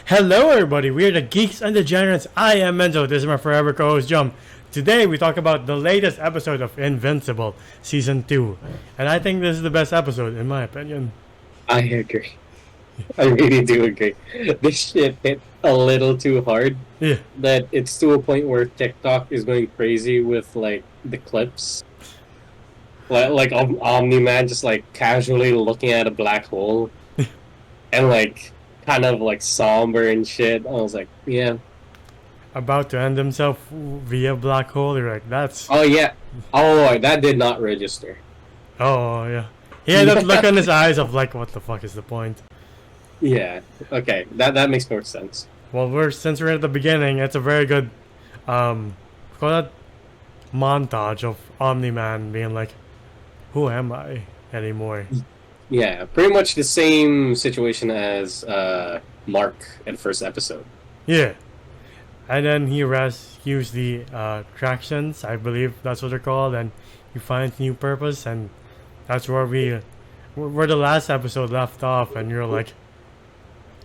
Hello, everybody. We are the Geeks and Degenerates. I am Menzo. This is my forever co-host, Jum. Today, we talk about the latest episode of Invincible, Season 2. And I think this is the best episode, in my opinion. I agree. I really do agree. This shit hit a little too hard. Yeah. That it's to a point where TikTok is going crazy with, like, the clips. Like Omni-Man just, like, casually looking at a black hole. And, like, kind of, like, somber and shit. I was like, yeah. About to end himself via black hole. You're like, that's... Oh, yeah. Oh, that did not register. Oh, yeah. He had that look on his eyes of, like, what the fuck is the point? Yeah. Okay. That makes more sense. Well, since we're at the beginning, it's a very good, call that montage of Omni-Man being like, who am I anymore? Yeah, pretty much the same situation as Mark in the first episode. Yeah. And then he rescues the Tractions, I believe that's what they're called, and he finds new purpose, and that's where where the last episode left off, and you're like,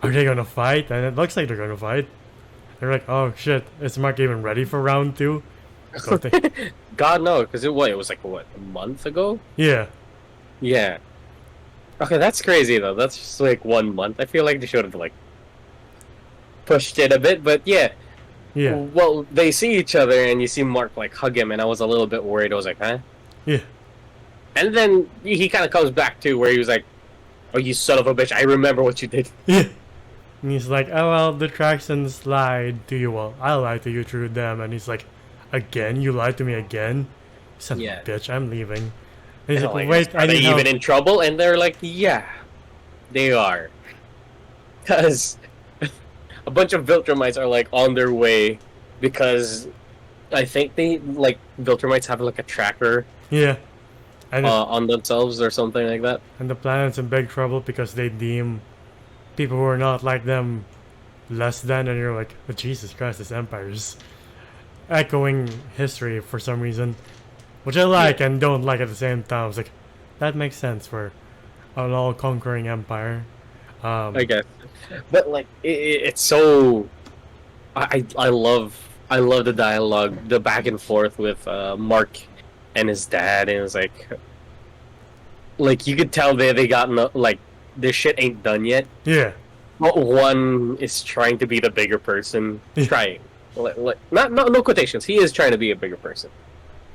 are they gonna fight? And it looks like they're gonna fight. They're like, oh shit, is Mark even ready for round 2? God no, because it was like what, a month ago? Yeah. Yeah. Okay, that's crazy though. That's just like 1 month. I feel like they should have like pushed it a bit, but yeah. Yeah. Well, they see each other and you see Mark like hug him, and I was a little bit worried. I was like, huh? Yeah. And then he kind of comes back to where he was like, "Oh, you son of a bitch! I remember what you did." Yeah. And he's like, oh well, the Tractions lied to you. Well, I lied to you through them. And he's like, again? You lied to me again? Son of a bitch, I'm leaving. And he's like, wait, are they even in trouble? And they're like, yeah, they are. Because a bunch of Viltrumites are like on their way because I think they like Viltrumites have like a tracker. Yeah. And on themselves or something like that. And the planet's in big trouble because they deem people who are not like them less than, and you're like, oh, Jesus Christ, this empire's echoing history for some reason, which I like and don't like at the same time. It's like, that makes sense for an all-conquering empire. I guess, but like it's so. I love the dialogue, the back and forth with Mark and his dad, and it's like you could tell they got like this shit ain't done yet. Yeah. But one is trying to be the bigger person, trying. Like not no quotations. He is trying to be a bigger person.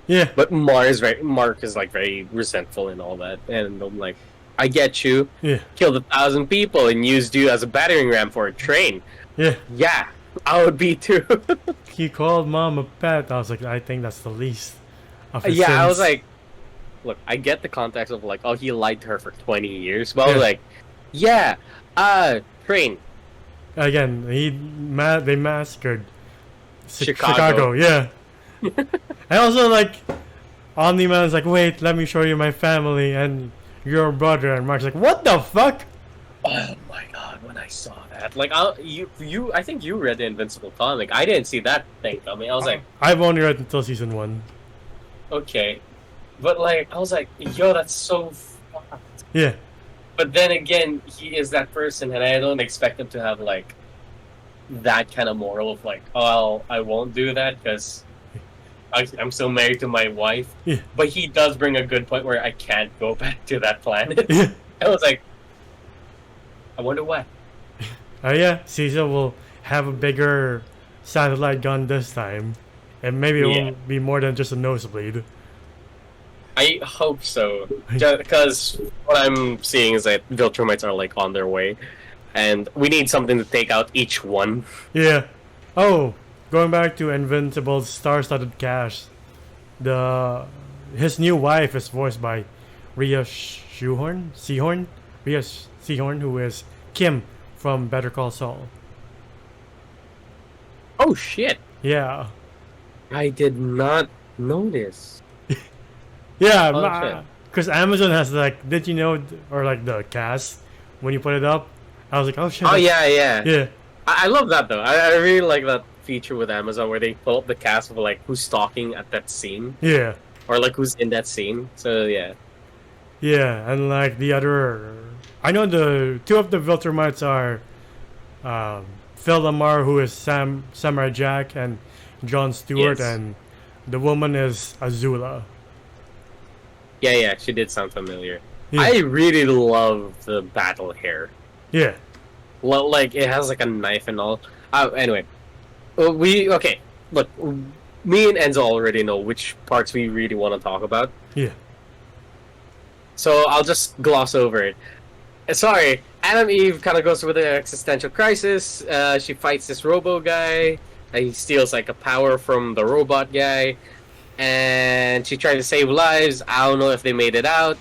Yeah. But Mark is like very resentful and all that, and I'm like, I get you. Yeah. Killed 1,000 people and used you as a battering ram for a train. Yeah. Yeah, I would be too. He called mom a pet. I was like, I think that's the least of his yeah, sins. I was like, look, I get the context of like, oh, he lied to her for 20 years, but I was like, yeah, train. Again, they massacred Chicago. Yeah. And also, like, Omni-Man's like, wait, let me show you my family and your brother. And Mark's like, what the fuck? Oh my god, when I saw that. Like, I think you read the Invincible comic. I didn't see that thing coming. I was like... I've only read until season 1. Okay. But, like, I was like, yo, that's so fucked. Yeah. But then again, he is that person, and I don't expect him to have, like, that kind of moral of, like, oh, I won't do that because I'm still married to my wife. Yeah. But he does bring a good point where I can't go back to that planet. Yeah. I was like, I wonder why. Yeah, Caesar will have a bigger satellite gun this time. And maybe it won't be more than just a nosebleed. I hope so. Because what I'm seeing is that Viltrumites are like on their way. And we need something to take out each one. Yeah. Oh, going back to Invincible's star-studded cast. His new wife is voiced by Rhea Seehorn, who is Kim from Better Call Saul. Oh shit! Yeah. I did not notice. Yeah, because Amazon has like, did you know, or like the cast when you put it up? I was like, oh shit. Oh yeah. Yeah. I love that though. I really like that feature with Amazon where they pull up the cast of like who's talking at that scene. Yeah. Or like who's in that scene. So yeah. Yeah, and like the other, I know the two of the Viltrumites are Phil Lamar, who is Samurai Jack, and Jon Stewart, Yes. and the woman is Azula. Yeah, she did sound familiar. Yeah. I really love the battle hair. Yeah. Well, like it has like a knife and all. Anyway, okay. Look, me and Enzo already know which parts we really want to talk about. Yeah. So I'll just gloss over it. Sorry, Adam Eve kind of goes through the existential crisis. She fights this robo guy. He steals like a power from the robot guy, and she tried to save lives. I don't know if they made it out.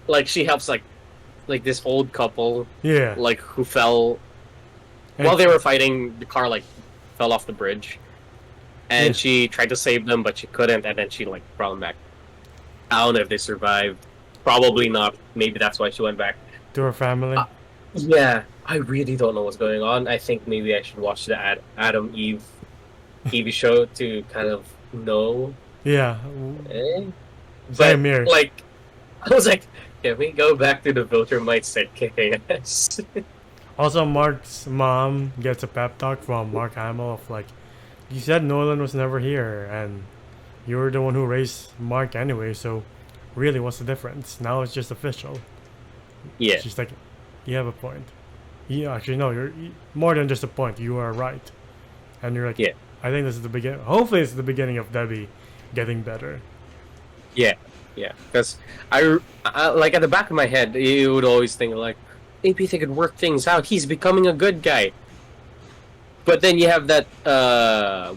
Like she helps like this old couple, Yeah. like who fell And- while they were fighting. The car like fell off the bridge, and Yeah. she tried to save them, but she couldn't, and then she like brought them back. I don't know if they survived. Probably not. Maybe that's why she went back. To her family. Yeah, I really don't know what's going on. I think maybe I should watch the Adam Eve TV show to kind of know. Yeah. Eh? Same here. Like, I was like, can we go back to the Viltrumite set kicking ass? Also, Mark's mom gets a pep talk from Mark Hamill of like, you said Nolan was never here, and you were the one who raised Mark anyway, so really, what's the difference? Now it's just official. Yeah. She's like, you have a point. Yeah, actually, no, you're more than just a point. You are right. And you're like, Yeah. I think this is the beginning. Hopefully, it's the beginning of Debbie getting better. Yeah, because I like at the back of my head, you would always think like, maybe they could work things out. He's becoming a good guy. But then you have that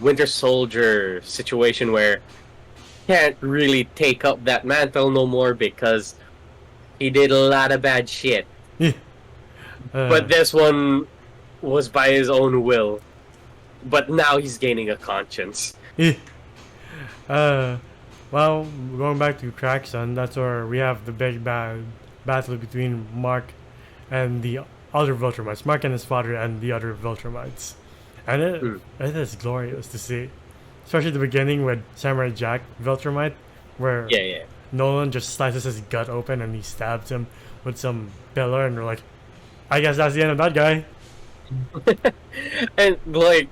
Winter Soldier situation where he can't really take up that mantle no more because he did a lot of bad shit. But this one was by his own will. But now he's gaining a conscience. Well, going back to Traxxon, that's where we have the big bad battle between Mark and the other Viltrumites. Mark and his father and the other Viltrumites. And it is glorious to see. Especially the beginning with Samurai Jack Viltrumite, where Yeah. Nolan just slices his gut open and he stabs him with some pillar, and we're like, I guess that's the end of that guy. And like,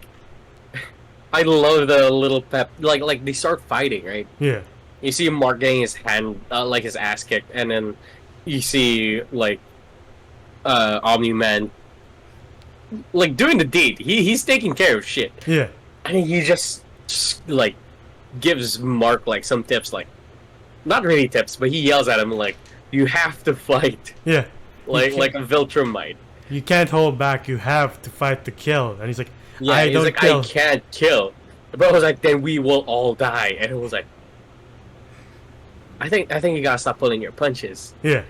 I love the little pep. Like they start fighting, right? Yeah. You see Mark getting his hand, like his ass kicked, and then you see like Omni-Man like doing the deed. He's taking care of shit, Yeah. and he just like gives Mark like some tips, like not really tips, but he yells at him like, "You have to fight." Yeah. Like You like a Viltrumite. You can't hold back. You have to fight to kill. And he's like, Yeah, I he's don't like, kill. I can't kill. The bro was like, then we will all die. And it was like, I think you gotta stop pulling your punches. Yeah.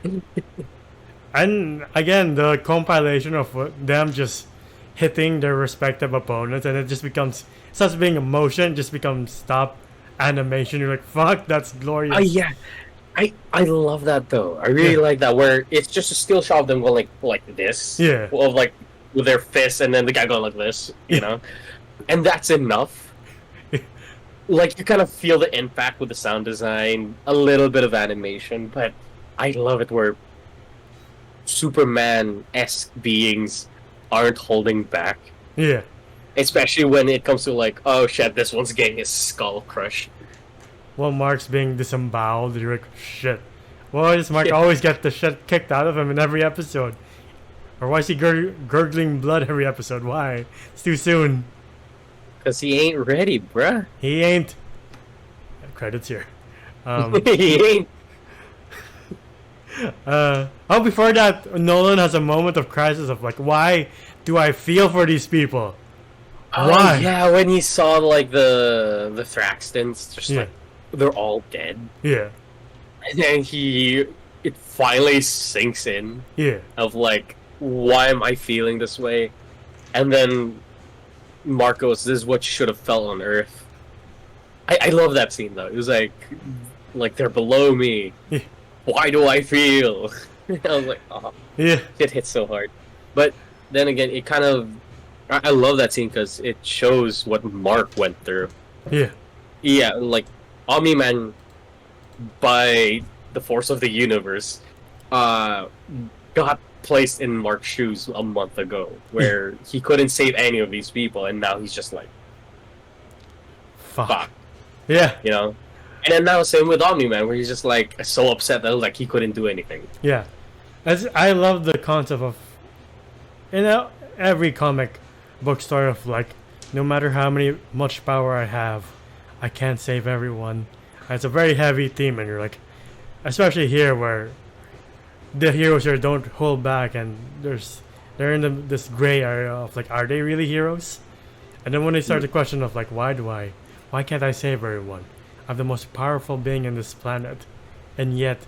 And again, the compilation of them just hitting their respective opponents, and it just becomes, starts being emotion, just becomes stop animation. You're like, fuck, that's glorious. Yeah, I love that though. I really like that where it's just a still shot of them going like this. Yeah. Of like with their fists, and then the guy going like this, you know, and that's enough. Like you kind of feel the impact with the sound design, a little bit of animation, but I love it where Superman-esque beings aren't holding back. Yeah. Especially when it comes to like, oh shit, this one's getting his skull crushed. Well, Mark's being disemboweled. You're like, shit. Why does Mark Shit. always get the shit kicked out of him in every episode? Or why is he gurgling blood every episode? Why? It's too soon. Because he ain't ready, bruh. He ain't. Credits here. He ain't. Before that, Nolan has a moment of crisis of like, why do I feel for these people? Why? Oh, yeah, when he saw like the Thraxtons, just Yeah. like they're all dead, Yeah. and then it finally sinks in Yeah. of like, why am I feeling this way? And then Marcos, this is what you should have felt on Earth. I love that scene though. It was like they're below me. Yeah. Why do I feel? I was like, oh, Yeah. it hits so hard. But then again, it kind of, I love that scene because it shows what Mark went through. Yeah. Yeah, like Omni-Man, by the force of the universe, got placed in Mark's shoes a month ago, where he couldn't save any of these people, and now he's just like, fuck, Yeah. you know. And then now same with Omni-Man, where he's just like so upset that like he couldn't do anything. Yeah. I love the concept of, every comic book story of like, no matter how much power I have, I can't save everyone. And it's a very heavy theme, and you're like, especially here where the heroes here don't hold back, and they're in this gray area of like, are they really heroes? And then when they start the question of like, why can't I save everyone? I'm the most powerful being in this planet, and yet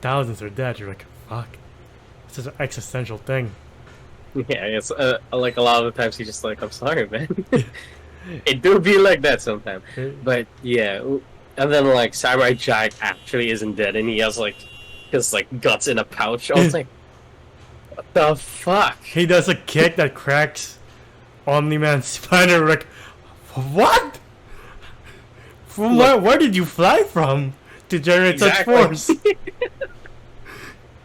thousands are dead. You're like, fuck. It's such an existential thing. Yeah, it's like a lot of the times he's just like, I'm sorry, man. It do be like that sometimes. But yeah, and then like Samurai Jack actually isn't dead, and he has like his like guts in a pouch. I was like, what the fuck? He does a kick that cracks Omni-Man's spine. And we're like, what? From where did you fly from to generate such force?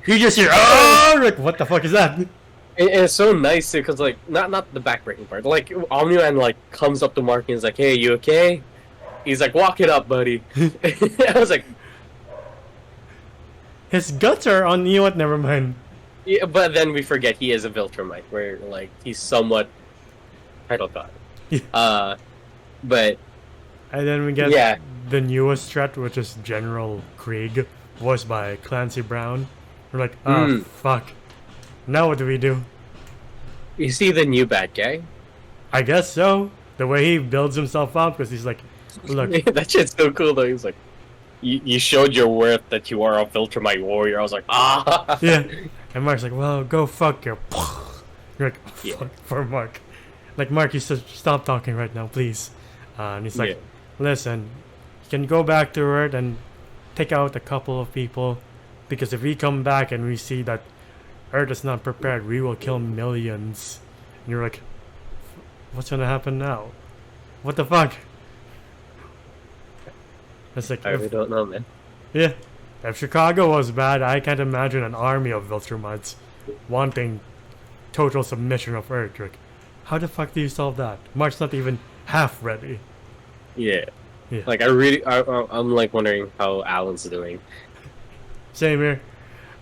You just hear, oh, like, what the fuck is that? It's so nice too, because like not the backbreaking part. Like Omni-Man like comes up to Mark and is like, "Hey, you okay?" He's like, "Walk it up, buddy." I was like, his guts are on. You know what? Never mind. yeah, but then we forget he is a Viltrumite, where like he's somewhat title god. But And then we get yeah, the newest threat, which is General Krieg, voiced by Clancy Brown. We're like, oh fuck. Now what do we do? you see the new bad guy. I guess so. The way he builds himself up, because he's like, look, That shit's so cool though. He's like, you showed your worth that you are a Viltrumite warrior. I was like, ah. yeah. And Mark's like, well, go fuck your. You're like, Yeah. fuck for Mark. Like, Mark, you should stop talking right now, please. And he's like, Yeah. listen, you can go back to Earth and take out a couple of people, because if we come back and we see that Earth is not prepared, we will kill millions. And you're like, what's gonna happen now? What the fuck? It's like, I really don't know, man. yeah. If Chicago was bad, I can't imagine an army of Viltrumites wanting total submission of Earth. Like, how the fuck do you solve that? Mark's not even half ready. Yeah. Yeah. Like I'm like wondering how Alan's doing. Same here.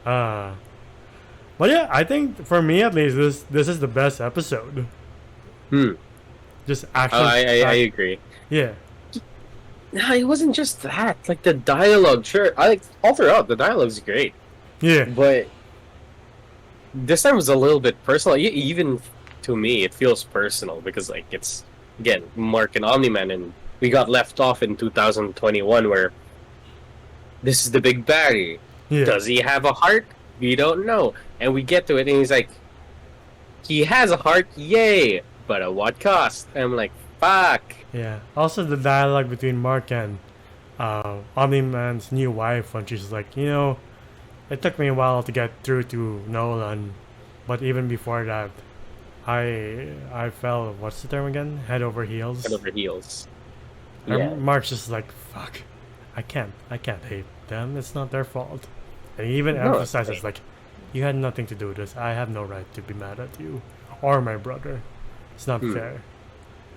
But yeah, I think for me at least, this is the best episode. Just action. I agree. Yeah. No, it wasn't just that. Like the dialogue, sure. I like all throughout the dialogue's great, Yeah. but this time was a little bit personal. Even to me, it feels personal because like it's again Mark and Omni-Man, and we got left off in 2021 where this is the big baddie. Yeah. Does he have a heart? We don't know. And we get to it, and he's like, he has a heart, yay! But at what cost? And I'm like, fuck. Yeah. Also, the dialogue between Mark and Omni-Man's new wife, when she's like, it took me a while to get through to Nolan, but even before that, I fell. What's the term again? Head over heels. Head over heels. And Yeah. Mark's just like, fuck. I can't hate them. It's not their fault. And he even No, emphasizes like, you had nothing to do with this. I have no right to be mad at you or my brother. It's not fair.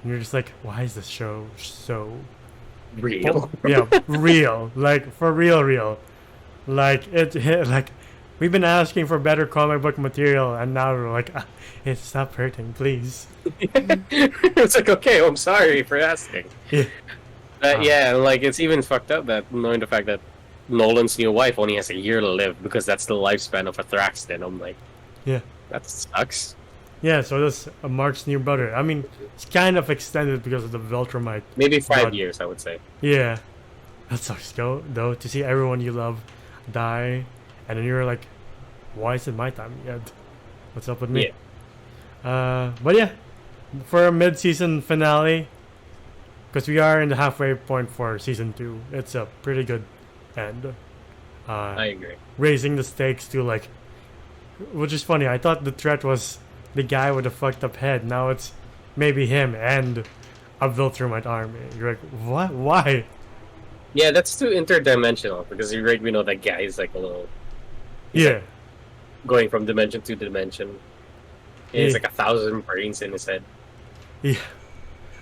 And you're just like, why is this show so Real. yeah, real. Like, for real. Like, like, we've been asking for better comic book material, and now we're like, stop hurting, please. It's like, okay, I'm sorry for asking. Yeah. Yeah, and like, it's even fucked up that knowing the fact that Nolan's new wife only has a year to live because that's the lifespan of a Thraxton. I'm like, Yeah. that sucks. Yeah, so that's Mark's new brother. I mean, it's kind of extended because of the Viltrumite. Maybe 5 God. years, I would say. Yeah. That sucks, though, to see everyone you love die, and then you're like, why is it my time yet? What's up with me? Yeah. But yeah, for a mid-season finale, because we are in the halfway point for season 2, it's a pretty good end. I agree. Raising the stakes to like, which is funny. I thought the threat was the guy with the fucked up head. Now it's maybe him and a Viltrumite army. You're like, what? Why? Yeah, that's too interdimensional because you're right. We know that guy is like a little. Yeah. going from dimension to dimension. He has like 1,000 brains in his head. Yeah.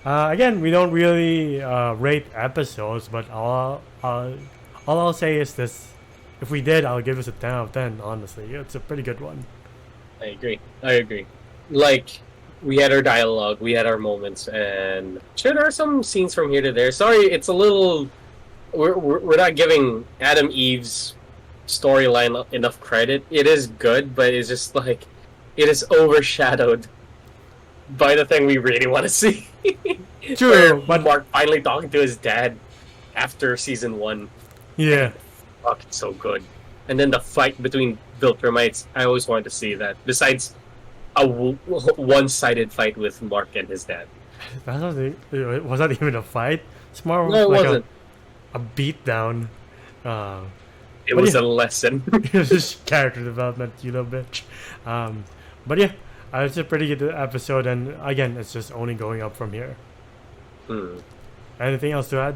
Again, we don't really rate episodes, but all I'll say is this: if we did, I'll give this a 10 out of 10. Honestly, it's a pretty good one. I agree. Like, we had our dialogue, we had our moments, and sure, there are some scenes from here to there. Sorry, it's a little. We're not giving Adam Eve's storyline enough credit. It is good, but it's just like it is overshadowed by the thing we really want to see. True, but Mark finally talking to his dad after season 1. yeah, Fuck, it's so good. And then the fight between Viltrumites, I always wanted to see that. Besides a one-sided fight with Mark and his dad. that was not even a fight. It's more No, it like wasn't. a beatdown. It but was yeah. a lesson. It's just character development, you little bitch. But yeah, it's a pretty good episode, and again, it's just only going up from here. Anything else to add?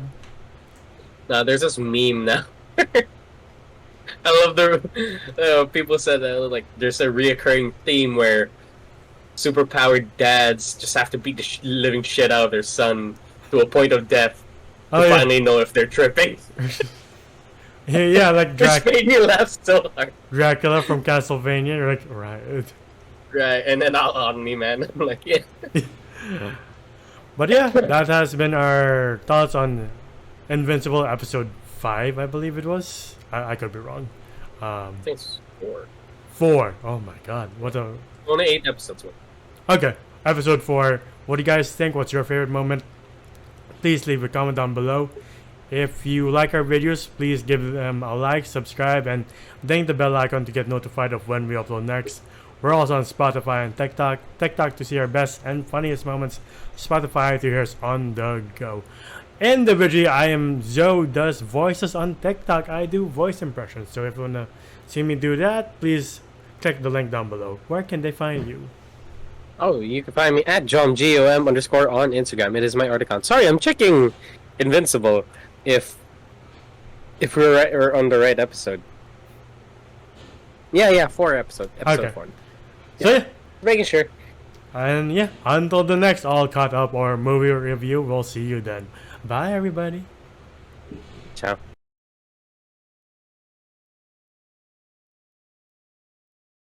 Now, there's this meme now. I love the people said that like there's a reoccurring theme where superpowered dads just have to beat the living shit out of their son to a point of death to finally know if they're tripping. Yeah, like Which made me laugh so hard. Dracula from Castlevania. You're like, right. Right, and then on me, man. I'm like, yeah. But yeah, that has been our thoughts on Invincible episode 5, I believe it was. I could be wrong. I think it's 4. 4. Oh my god. What a... Only 8 episodes. Okay, episode 4. What do you guys think? What's your favorite moment? Please leave a comment down below. If you like our videos, please give them a like, subscribe, and ding the bell icon to get notified of when we upload next. We're also on Spotify and TikTok. TikTok to see our best and funniest moments. Spotify to hear us on the go. Individually, I am Zoe does voices on TikTok. I do voice impressions. So if you want to see me do that, please click the link down below. Where can they find you? Oh, you can find me at JomGOM_ on Instagram. It is my art account. Sorry, I'm checking Invincible if we're right or on the right episode. Yeah, 4 episode. Episode Okay. 4. So yeah. Making sure. And yeah, until the next all caught up or movie review, we'll see you then. Bye everybody. Ciao.